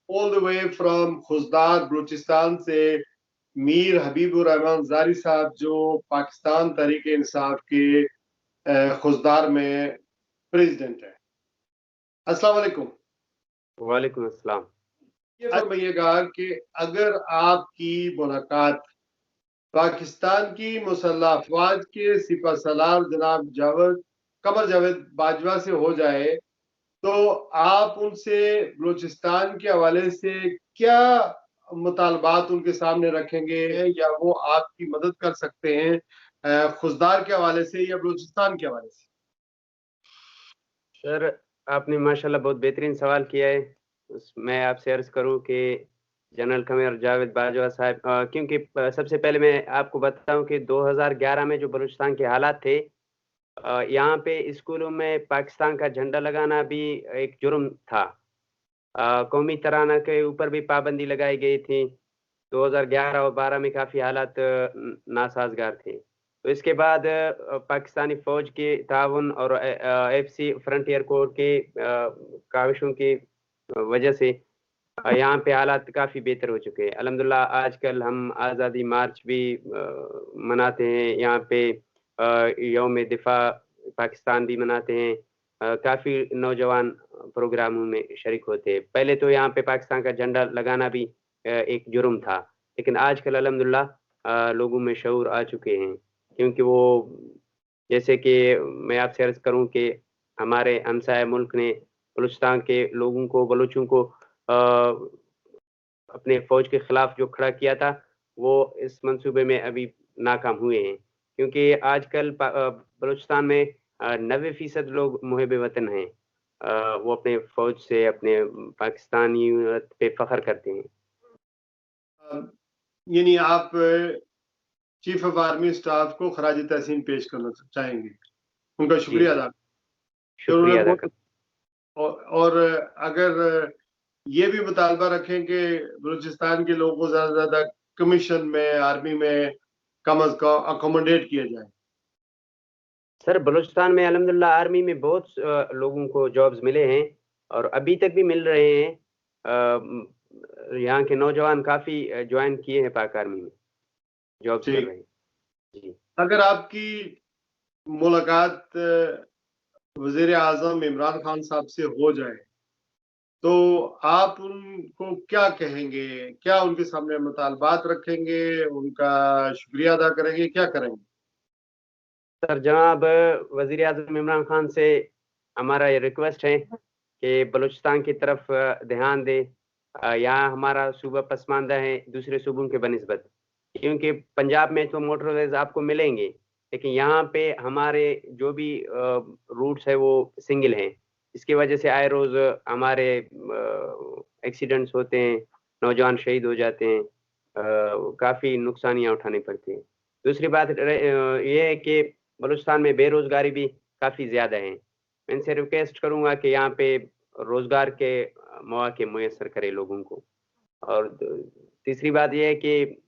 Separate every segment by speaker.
Speaker 1: All the way from Khuzdar Balochistan से मीर हबीबुर रहमान जारी साहब, जो पाकिस्तान तहरीक इंसाफ के खुजदार में प्रेसिडेंट है। अस्सलाम वालेकुम।
Speaker 2: वालेकुम अस्सलाम।
Speaker 1: ये फरमाइएगा कि अगर आपकी मुलाकात पाकिस्तान की मुसल्लह अफवाज के सिपह सलार जनाब कमर जावेद बाजवा से हो जाए, तो आप उनसे बलूचिस्तान के हवाले से क्या मुतालबात उनके सामने रखेंगे, या वो आपकी मदद कर सकते हैं खुजदार के हवाले से या बलूचिस्तान के हवाले से?
Speaker 2: सर, आपने माशाल्लाह बहुत बेहतरीन सवाल किया है। मैं आपसे अर्ज करूं कि जनरल कमर जावेद बाजवा साहब, क्योंकि सबसे पहले मैं आपको बताऊं कि 2011 में जो बलूचिस्तान के हालात थे, यहाँ पे स्कूलों में पाकिस्तान का झंडा लगाना भी एक जुर्म था। कौमी तराना के ऊपर भी पाबंदी लगाई गई थी। 2011 और 12 में काफ़ी हालात नासाजगार थे। तो इसके बाद पाकिस्तानी फ़ौज के ताउन और एफसी फ्रंटियर कोर के काविशों की वजह से यहाँ पे हालात काफ़ी बेहतर हो चुके हैं। अल्हम्दुलिल्लाह आजकल हम आज़ादी मार्च भी मनाते हैं। यहाँ पे यौम दिफा पाकिस्तान भी मनाते हैं। काफ़ी नौजवान प्रोग्रामों में शरीक होते हैं। पहले तो यहाँ पे पाकिस्तान का झंडा लगाना भी एक जुर्म था, लेकिन आजकल अल्हम्दुलिल्लाह लोगों में शऊर आ चुके हैं। क्योंकि वो, जैसे कि मैं आपसे अर्ज़ करूँ कि हमारे हमसाया मुल्क ने बलूचिस्तान के लोगों को, बलूचों को अपने फ़ौज के खिलाफ जो खड़ा किया था, वो इस मंसूबे में अभी नाकाम हुए हैं। क्योंकि आजकल बलूचिस्तान में 90% लोग मुहिब वतन हैं। वो अपने फ़ौज से, अपने पाकिस्तानियत पे फ़ख्र करते हैं।
Speaker 1: यानी आप चीफ ऑफ आर्मी स्टाफ को खराज तहसीन पेश करना चाहेंगे, उनका
Speaker 2: जी,
Speaker 1: शुक्रिया अदा।
Speaker 2: शुक्रिया अदा कर।
Speaker 1: और अगर ये भी मुतालबा रखें कि बलूचिस्तान के लोगों को ज्यादा से ज्यादा कमीशन में, आर्मी में कम अज कम अकोमोडेट किया जाए।
Speaker 2: सर, बलूचिस्तान में अल्हम्दुलिल्लाह आर्मी में बहुत लोगों को जॉब्स मिले हैं और अभी तक भी मिल रहे हैं। यहाँ के नौजवान काफ़ी ज्वाइन किए हैं पाक आर्मी में, जॉब्स कर
Speaker 1: ठीक।
Speaker 2: रहे हैं। जी
Speaker 1: अगर आपकी मुलाकात वजीर आजम इमरान खान साहब से हो जाए, तो आप उनको क्या कहेंगे? क्या उनके सामने मुतालबात रखेंगे, उनका शुक्रिया अदा करेंगे, क्या करेंगे?
Speaker 2: सर, जनाब वजीर आजम इमरान खान से हमारा ये रिक्वेस्ट है कि बलूचिस्तान की तरफ ध्यान दे। यहाँ हमारा सूबा पसमानदा है दूसरे सूबों के बनिस्बत, क्योंकि पंजाब में तो मोटरवेज आपको मिलेंगे, लेकिन यहाँ पे हमारे जो भी रूट्स है वो सिंगल हैं। इसकी वजह से आए रोज़ हमारे एक्सीडेंट्स होते हैं, नौजवान शहीद हो जाते हैं, काफ़ी नुकसानियाँ उठानी पड़ती हैं। दूसरी बात ये है कि बलूचिस्तान में बेरोज़गारी भी काफ़ी ज़्यादा है। मैं इनसे रिक्वेस्ट करूँगा कि यहाँ पे रोज़गार के मौके मुयस्सर करें लोगों को। और तीसरी बात ये है कि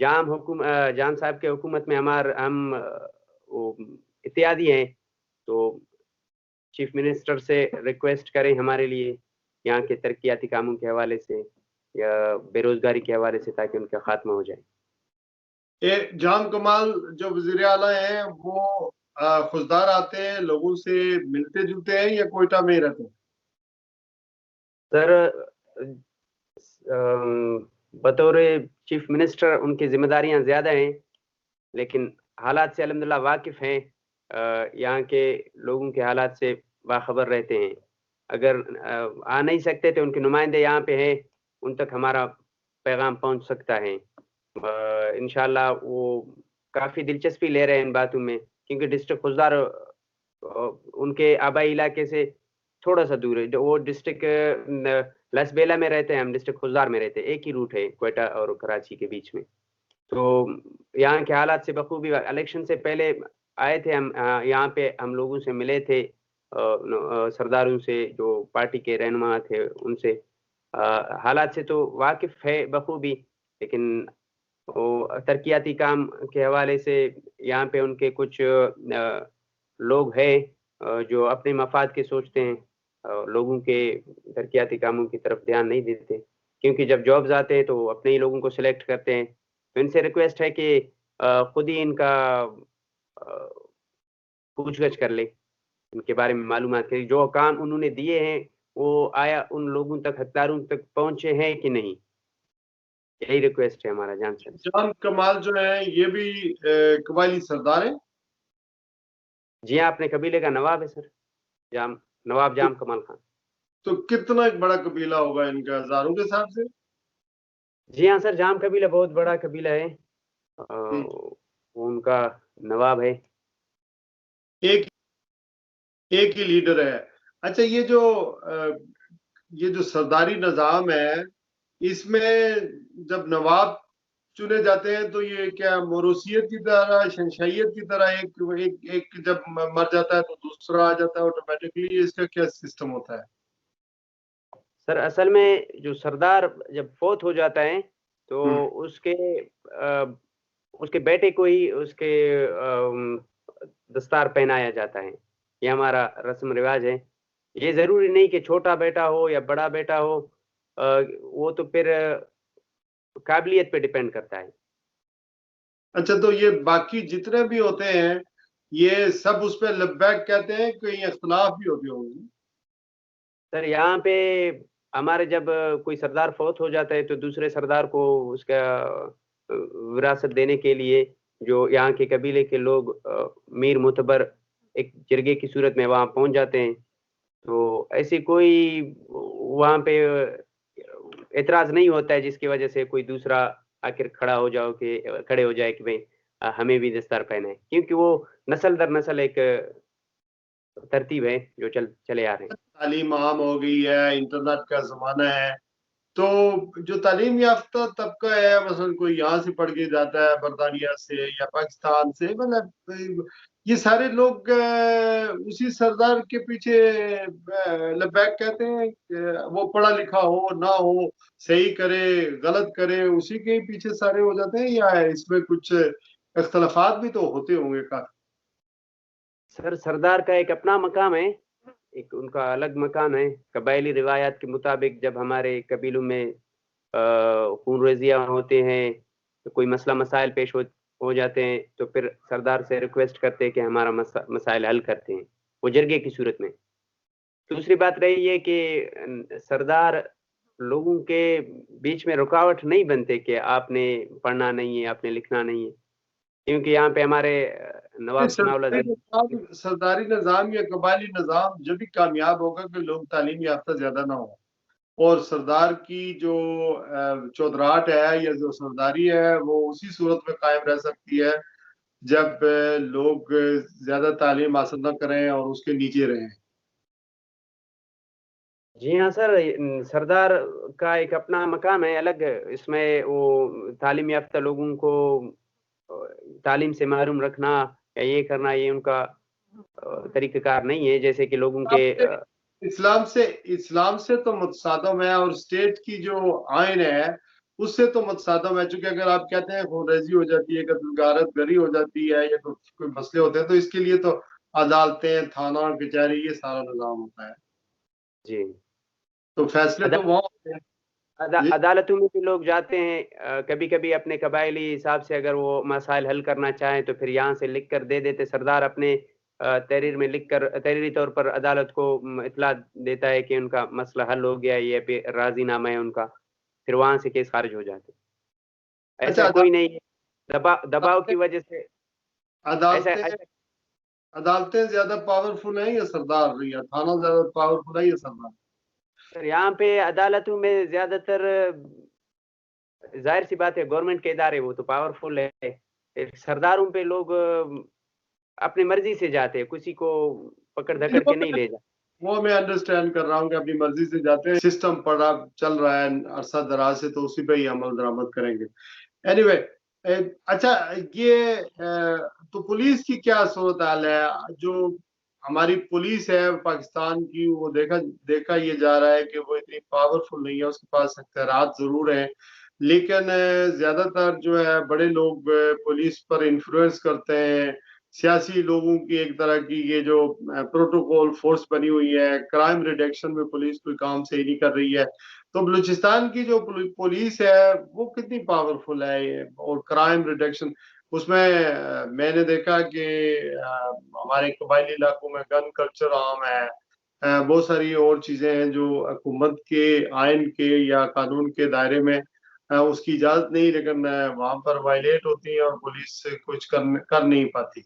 Speaker 2: जान साहब के हुकूमत में हम वो इत्यादी हैं, तो चीफ मिनिस्टर से रिक्वेस्ट करें हमारे लिए, यहाँ के तरक्याती कामों के हवाले से या बेरोज़गारी के हवाले से, ताकि उनका खात्मा हो जाए।
Speaker 1: जाम कमाल जो वजीर आला हैं, वो खुशदार आते हैं, लोगों से मिलते जुलते हैं, या कोयटा में ही रहते हैं?
Speaker 2: सर, बतौर चीफ मिनिस्टर उनकी जिम्मेदारियां ज़्यादा हैं, लेकिन हालात से अल्हम्दुलिल्लाह वाकिफ़ हैं। यहाँ के लोगों के हालात से बाखबर रहते हैं। अगर आ नहीं सकते तो उनके नुमाइंदे यहाँ पे हैं, उन तक हमारा पैगाम पहुँच सकता है। इंशाल्लाह वो काफ़ी दिलचस्पी ले रहे हैं इन बातों में, क्योंकि डिस्ट्रिक्ट खुजदार उनके आबाई इलाके से थोड़ा सा दूर है। वो डिस्ट्रिक्ट लसबेला में रहते हैं, हम डिस्ट्रिक्ट खुजदार में रहते हैं। एक ही रूट है क्वेटा और कराची के बीच में। तो यहाँ के हालात से बखूबी, इलेक्शन से पहले आए थे हम, यहाँ पे हम लोगों से मिले थे, सरदारों से, जो पार्टी के रहनुमा थे उनसे। हालात से तो वाकिफ है बखूबी, लेकिन वो तरक्याती काम के हवाले से यहाँ पे उनके कुछ लोग हैं जो अपने मफाद के सोचते हैं, लोगों के तरक्याती कामों की तरफ ध्यान नहीं देते। क्योंकि जब जॉब्स आते हैं तो अपने ही लोगों को सिलेक्ट करते हैं। तो इनसे रिक्वेस्ट है कि खुद ही इनका पूछगछ कर ले, इनके बारे में मालूमात करें, जो काम उन्होंने दिए हैं वो आया उन लोगों तक, हकदारों तक पहुंचे हैं कि नहीं। यही रिक्वेस्ट है हमारा जान सर।
Speaker 1: जाम कमाल जो है ये भी कबायली सरदार है।
Speaker 2: जी हाँ, अपने कबीले का नवाब है सर, नवाब
Speaker 1: तो,
Speaker 2: जाम कमाल खान।
Speaker 1: तो कितना एक बड़ा कबीला होगा इनका हजारों के हिसाब से?
Speaker 2: जी हाँ सर, जाम कबीला बहुत बड़ा कबीला है। वो उनका नवाब है।
Speaker 1: एक एक ही लीडर है। अच्छा, ये जो सरदारी निजाम है, इसमें जब नवाब चुने जाते हैं तो ये क्या मोरूसियत की तरह, शहंशाहियत की तरह एक एक एक जब मर जाता है तो दूसरा आ जाता है ऑटोमेटिकली? इसका क्या सिस्टम होता है?
Speaker 2: सर असल में जो सरदार जब फोत हो जाता है
Speaker 1: हम्म।
Speaker 2: तो उसके बेटे को ही उसके दस्तार पहनाया जाता है। ये हमारा रस्म रिवाज है। ये जरूरी नहीं कि छोटा बेटा हो या बड़ा बेटा हो, वो तो फिर काबिलियत पे डिपेंड करता है।
Speaker 1: अच्छा, तो ये बाकी जितने भी होते हैं ये सब उस पर लब्बैक कहते हैं, कहीं इख्तलाफ भी होते होंगे?
Speaker 2: सर यहाँ पे हमारे जब कोई सरदार फौत हो जाता है तो दूसरे सरदार को उसका विरासत देने के लिए जो यहाँ के कबीले के लोग मीर मुतबर एक जिरगे की सूरत में वहाँ पहुंच जाते हैं। तो ऐसी कोई वहाँ पे एतराज नहीं होता है जिसकी वजह से कोई दूसरा आखिर खड़े हो जाए कि भाई हमें भी दस्तार पहने, क्योंकि वो नस्ल दर नस्ल एक तरतीब है जो चले आ रहे हैं।
Speaker 1: तालीम आम हो गई है, इंटरनेट का जमाना है, तो जो तालीम याफ्ता तबका है, मसलन कोई यहाँ से पढ़ के जाता है बरतानिया से या पाकिस्तान से, मतलब ये सारे लोग उसी सरदार के पीछे लब्बैक कहते हैं कि वो पढ़ा लिखा हो ना हो, सही करे गलत करे, उसी के पीछे सारे हो जाते हैं, या इसमें कुछ इख्तलाफात भी तो होते होंगे काफी?
Speaker 2: सर सरदार का एक अपना मकाम है, एक उनका अलग मकाम है। कबायली रिवायात के मुताबिक जब हमारे कबीलों में खून रेजियां होते हैं तो कोई मसला मसाइल पेश हो जाते हैं तो फिर सरदार से रिक्वेस्ट करते हैं कि हमारा मसाइल हल करते हैं, वो जरगे की सूरत में। दूसरी बात रही है कि सरदार लोगों के बीच में रुकावट नहीं बनते कि आपने पढ़ना नहीं है, आपने लिखना नहीं है, क्योंकि यहाँ पे हमारे नवाब सनाउल्लाह
Speaker 1: सरदारी निजाम या कबायली निजाम जब भी कामयाब होगा कि लोग तालीम याफ्ता ज्यादा ना हो, और सरदार की जो चौधराहट है या जो सरदारी है वो उसी सूरत में कायम रह सकती है जब लोग ज्यादा तालीम हासिल न करें और उसके नीचे रहें।
Speaker 2: जी हाँ सर, सरदार का एक अपना मकाम है अलग। इसमें वो तालीम याफ्ता लोगों को तालीम से महरूम रखना या ये करना, ये उनका तरीक़ाकार नहीं है, जैसे कि लोगों के
Speaker 1: इस्लाम से तो मुतसादम है, और स्टेट की जो आइन है उससे तो मुतसादम है, चूंकि अगर आप कहते हैं खूनरेजी हो जाती है, गारत गरी हो जाती है, या कोई मसले होते हैं, तो इसके लिए तो अदालतें, थाना, कचहरी, ये सारा निजाम होता है,
Speaker 2: जी
Speaker 1: तो फैसले तो वहाँ होते हैं। जी।
Speaker 2: अदालतों में भी लोग जाते हैं कभी कभी अपने कबायली हिसाब से, अगर वो मसाइल हल करना चाहें तो फिर यहाँ से लिख कर दे देते। सरदार अपने तहरीर में लिख कर तहरीरी तौर पर अदालत को इतला देता है कि उनका मसला हल हो गया, ये पे राजीनामा है उनका, फिर वहां से केस खारिज हो जाते। ऐसा
Speaker 1: अच्छा,
Speaker 2: कोई नहीं है, दबाव की
Speaker 1: अदालतें
Speaker 2: वजह से ऐसा
Speaker 1: अदालतें
Speaker 2: ऐसा
Speaker 1: अदालतें ज्यादा पावरफुल है या सरदार, या थाना ज्यादा पावरफुल है या सरदार?
Speaker 2: सर यहाँ पे अदालतों में ज्यादातर जाहिर सी बात है गवर्नमेंट के इदारे वो तो पावरफुल है। सरदारों पे लोग अपनी मर्जी से जाते हैं, किसी को पकड़ धकड़ के नहीं ले जाते।
Speaker 1: वो मैं अंडरस्टैंड कर रहा हूँ कि अपनी मर्जी से जाते हैं, सिस्टम पड़ा चल रहा है अरसा दराज से, तो उसी पे ही अमल दरामद करेंगे। एनीवे, अच्छा, ये तो पुलिस की क्या सूरत हाल है? जो हमारी पुलिस है पाकिस्तान की, वो देखा ये जा रहा है कि वो इतनी पावरफुल नहीं है, उसके पास अख्तियारात जरूर हैं, लेकिन ज्यादातर जो है बड़े लोग पुलिस पर इन्फ्लुएंस करते हैं, सियासी लोगों की एक तरह की ये जो प्रोटोकॉल फोर्स बनी हुई है, क्राइम रिडक्शन में पुलिस कोई काम सही नहीं कर रही है। तो बलूचिस्तान की जो पुलिस है वो कितनी पावरफुल है ये, और क्राइम रिडक्शन उसमें मैंने देखा कि हमारे कबायली इलाकों में गन कल्चर आम है। बहुत सारी और चीजें हैं जो हुकूमत के आयन के या कानून के दायरे में उसकी इजाजत नहीं, लेकिन वहां पर वायलेट होती है और पुलिस कुछ कर नहीं पाती।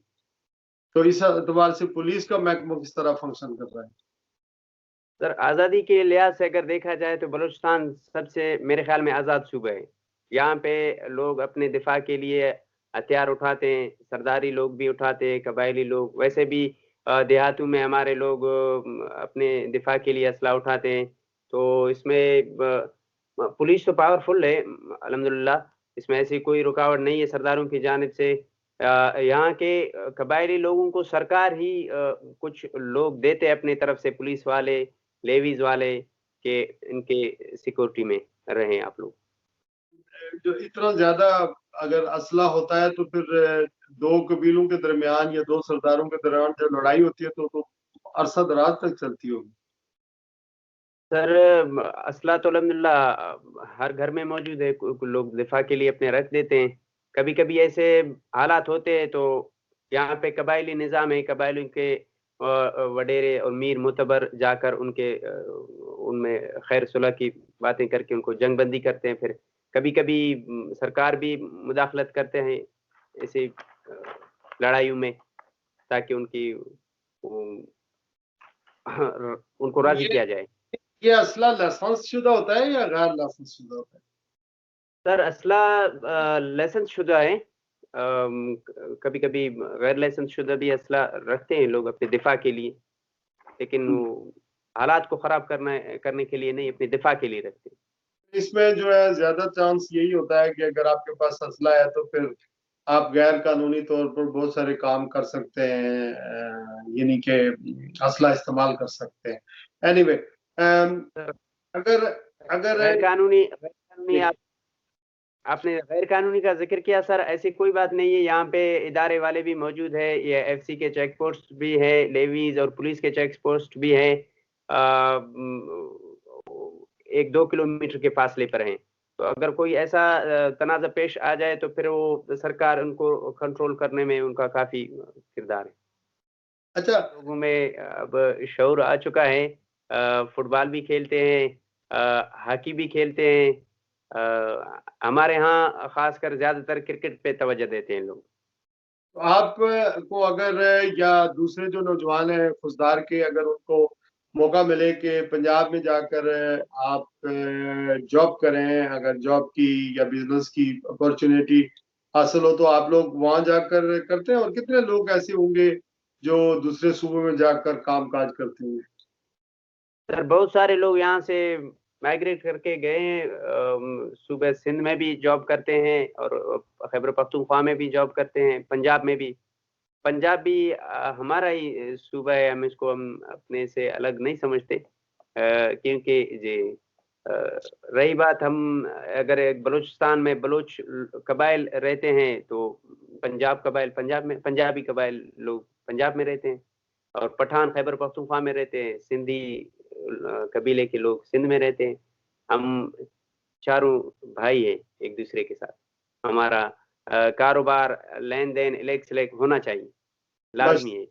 Speaker 1: तो इस एतबार से पुलिस का महकमा किस तरह फंक्शन कर रहा है?
Speaker 2: सर आज़ादी के लिहाज से अगर देखा जाए तो बलूचिस्तान सबसे मेरे ख्याल में आज़ाद सूबा है। यहाँ पे लोग अपने दिफा के लिए हथियार उठाते हैं, सरदारी लोग भी उठाते हैं, कबायली लोग वैसे भी देहातों में हमारे लोग अपने दिफा के लिए असला उठाते हैं। तो इसमें पुलिस तो पावरफुल है अल्हम्दुलिल्लाह, इसमें ऐसी कोई रुकावट नहीं है सरदारों की जानिब से। यहाँ के कबायली लोगों को सरकार ही कुछ लोग देते हैं अपनी तरफ से, पुलिस वाले लेवीज वाले, के इनके सिक्योरिटी में रहें आप लोग।
Speaker 1: जो इतना ज्यादा अगर असला होता है तो फिर दो कबीलों के दरमियान या दो सरदारों के दरमियान जब लड़ाई होती है तो अरसा दराज तक चलती होगी।
Speaker 2: सर असला तो अल्हम्दुलिल्लाह हर घर में मौजूद है, लोग दिफा के लिए अपने रख देते हैं। कभी कभी ऐसे हालात होते हैं तो यहाँ पे कबायली निज़ाम है, कबायलियों के वडेरे और मीर मुतबर जाकर उनके उनमें खैर सुलह की बातें करके उनको जंगबंदी करते हैं। फिर कभी कभी सरकार भी मुदाखलत करते हैं ऐसे लड़ाइयों में, ताकि उनकी उनको राजी
Speaker 1: ये
Speaker 2: किया जाए।
Speaker 1: ये असला लाइसेंस शुदा होता है या गैर लाइसेंस शुदा होता है?
Speaker 2: सर असला लाइसेंस शुदा है। कभी कभी गैर लाइसेंस शुदा भी असला रखते हैं लोग अपने दिफा के लिए, लेकिन वो हालात को खराब करने के लिए नहीं, अपने दिफा के लिए रखते हैं।
Speaker 1: इसमें जो है ज्यादा चांस यही होता है कि अगर आपके पास असला है तो फिर आप गैर कानूनी तौर पर बहुत सारे काम कर सकते हैं, यानी कि असला इस्तेमाल कर सकते हैं। एनीवे,
Speaker 2: सर
Speaker 1: अगर अगर
Speaker 2: गैर कानूनी आपने गैर कानूनी का जिक्र किया सर, ऐसी कोई बात नहीं है। यहाँ पे इदारे वाले भी मौजूद है, ये एफसी के चेक पोस्ट भी है, लेवीज और पुलिस के चेक पोस्ट भी है, 1-2 किलोमीटर के फासले पर हैं। तो अगर कोई ऐसा तनाज़ा पेश आ जाए तो फिर वो सरकार उनको कंट्रोल करने में उनका काफी किरदार है।
Speaker 1: अच्छा,
Speaker 2: लोगों में अब शऊर आ चुका है, फुटबॉल भी खेलते हैं, हॉकी भी खेलते हैं। हमारे यहाँ खासकर ज्यादातर क्रिकेट पे तवज्जो देते हैं लोग।
Speaker 1: तो आप को अगर या दूसरे जो नौजवान हैं फौजदार के, अगर उनको मौका मिले कि पंजाब में जाकर आप जॉब करें, अगर जॉब की या बिजनेस की अपॉर्चुनिटी हासिल हो, तो आप लोग वहां जाकर करते हैं? और कितने लोग ऐसे होंगे जो दूसरे सूबे में जाकर काम काज करते होंगे?
Speaker 2: सर बहुत सारे लोग यहाँ से माइग्रेट करके गए हैं, सूबे सिंध में भी जॉब करते हैं और खैबर पख्तूनख्वा में भी जॉब करते हैं, पंजाब में भी। पंजाब भी हमारा ही सूबा है, हम अपने से अलग नहीं समझते, क्योंकि जी अ, रही बात, हम अगर एक बलूचिस्तान में बलूच कबाइल रहते हैं तो पंजाब कबाइल पंजाब में, पंजाबी कबाइल लोग पंजाब में रहते हैं, और पठान खैबर पख्तूनख्वा में रहते हैं, सिंधी कबीले के लोग सिंध में रहते हैं। हम चारों भाई हैं एक दूसरे के साथ। हमारा कारोबार लेन देन इलेक्ट सिलेक्ट होना चाहिए,
Speaker 1: बस
Speaker 2: लाजमी है।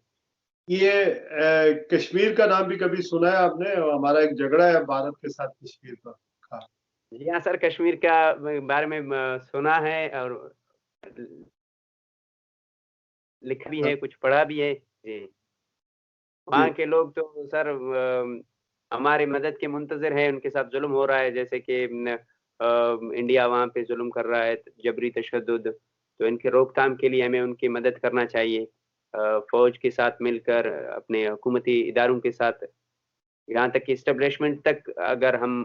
Speaker 1: ये कश्मीर का नाम भी कभी सुना है आपने? हमारा एक झगड़ा है भारत के साथ कश्मीर पर। हाँ।
Speaker 2: जी हाँ सर, कश्मीर का बारे में सुना है और लिखा भी है, कुछ पढ़ा भी है जी।
Speaker 1: जी।
Speaker 2: वहाँ के लोग तो सर हमारी मदद के मुंतजर है, उनके साथ जुल्म हो रहा है, जैसे कि इंडिया वहाँ पे जुल्म कर रहा है, जबरी तशद्दुद। तो इनके रोकथाम के लिए हमें उनकी मदद करना चाहिए, फौज के साथ मिलकर, अपने हुकूमती इदारों के साथ, यहाँ तक कि इस्टेब्लिशमेंट तक अगर हम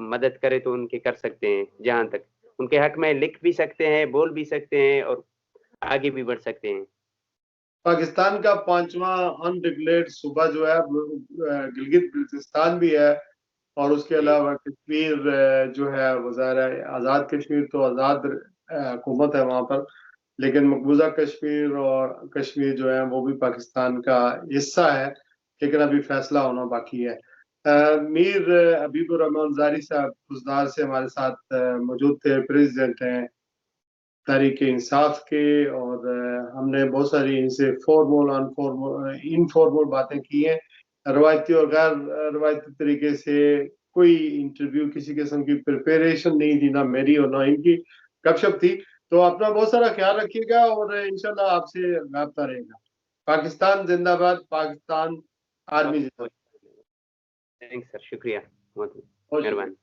Speaker 2: मदद करें तो उनके कर सकते हैं। जहाँ तक उनके हक में लिख भी सकते हैं, बोल भी सकते हैं और आगे भी बढ़ सकते हैं।
Speaker 1: पाकिस्तान का पांचवा अनडिक्लेयर्ड सूबा जो है गिलगित बिल्तिस्तान भी है, और उसके
Speaker 2: जी
Speaker 1: अलावा कश्मीर जो है वो ज़ाहिर है आज़ाद कश्मीर, तो आज़ाद हुकूमत है वहाँ पर। लेकिन मकबूजा कश्मीर और कश्मीर जो है वो भी पाकिस्तान का हिस्सा है, लेकिन अभी फैसला होना बाकी है। मीर हबीबुर रहमान ज़ारी साहब खुशदार से हमारे साथ मौजूद थे, प्रेसिडेंट हैं तहरीक इंसाफ के, और हमने बहुत सारी इनसे फॉर्मल अनफॉर्मल इनफॉर्मल बातें की हैं, रवायती और गैर रवायती तरीके से। कोई इंटरव्यू किसी किस्म की प्रिपरेशन नहीं थी, ना मेरी और ना इनकी, गपशप थी। तो अपना बहुत सारा ख्याल रखिएगा और इंशाल्लाह आपसे रब्ता रहेगा। पाकिस्तान जिंदाबाद, पाकिस्तान आर्मी जिंदाबाद।
Speaker 2: थैंक्स सर, शुक्रिया, बहुत
Speaker 1: बहुत शुक्रिया।
Speaker 2: मेहरबानी।